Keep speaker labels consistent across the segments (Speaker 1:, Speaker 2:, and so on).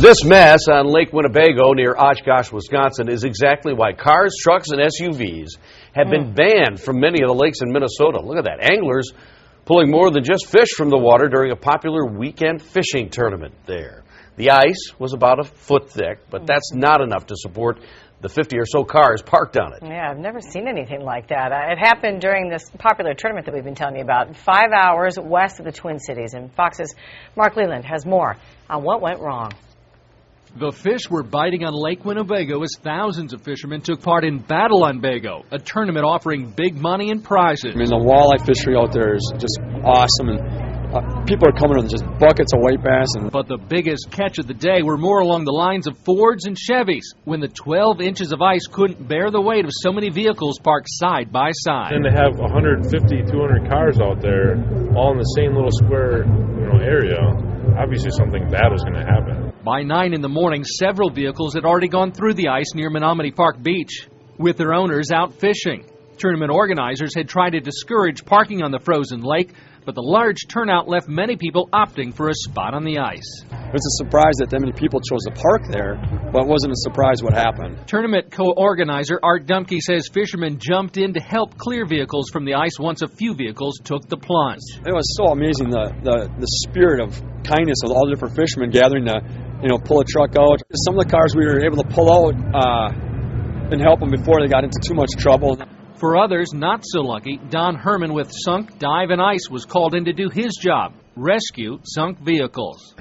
Speaker 1: This mess on Lake Winnebago near Oshkosh, Wisconsin is exactly why cars, trucks, and SUVs have been banned from many of the lakes in Minnesota. Look at that. Anglers pulling more than just fish from the water during a popular weekend fishing tournament there. The ice was about a foot thick, but that's not enough to support the 50 or so cars parked on it.
Speaker 2: Yeah, I've never seen anything like that. It happened during this popular tournament that we've been telling you about, 5 hours west of the Twin Cities. And Fox's Mark Leland has more on what went wrong.
Speaker 3: The fish were biting on Lake Winnebago as thousands of fishermen took part in Battle on Bago, a tournament offering big money and prizes.
Speaker 4: I mean, the walleye fishery out there is just awesome, and people are coming with just buckets of white bass.
Speaker 3: But the biggest catch of the day were more along the lines of Fords and Chevys, when the 12 inches of ice couldn't bear the weight of so many vehicles parked side by side.
Speaker 5: And to have 150, 200 cars out there, all in the same little square, area, obviously something bad was going to happen.
Speaker 3: By 9 in the morning, several vehicles had already gone through the ice near Menominee Park Beach, with their owners out fishing. Tournament organizers had tried to discourage parking on the frozen lake, but the large turnout left many people opting for a spot on the ice.
Speaker 4: It was a surprise that many people chose to park there, but it wasn't a surprise what happened.
Speaker 3: Tournament co-organizer Art Dumke says fishermen jumped in to help clear vehicles from the ice once a few vehicles took the plunge.
Speaker 4: It was so amazing, the spirit of kindness of all the different fishermen gathering to pull a truck out. Some of the cars we were able to pull out and help them before they got into too much trouble.
Speaker 3: For others not so lucky, Don Herman with Sunk, Dive, and Ice was called in to do his job, rescue sunk vehicles.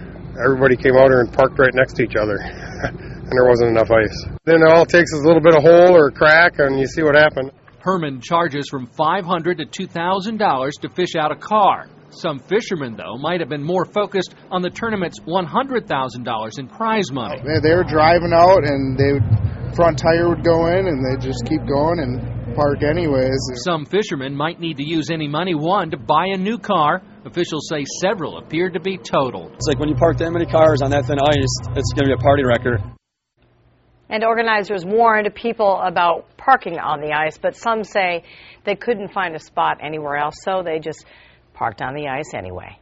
Speaker 6: Everybody came out here and parked right next to each other, and there wasn't enough ice. Then all it takes is a little bit of hole or a crack, and you see what happened.
Speaker 3: Herman charges from $500 to $2,000 to fish out a car. Some fishermen, though, might have been more focused on the tournament's $100,000 in prize money.
Speaker 7: They were driving out, and front tire would go in, and they'd just keep going and park anyways.
Speaker 3: Some fishermen might need to use any money won to buy a new car. Officials say several appeared to be totaled.
Speaker 4: It's like when you park that many cars on that thin ice, it's going to be a party wrecker.
Speaker 2: And organizers warned people about parking on the ice, but some say they couldn't find a spot anywhere else, so they just parked on the ice anyway.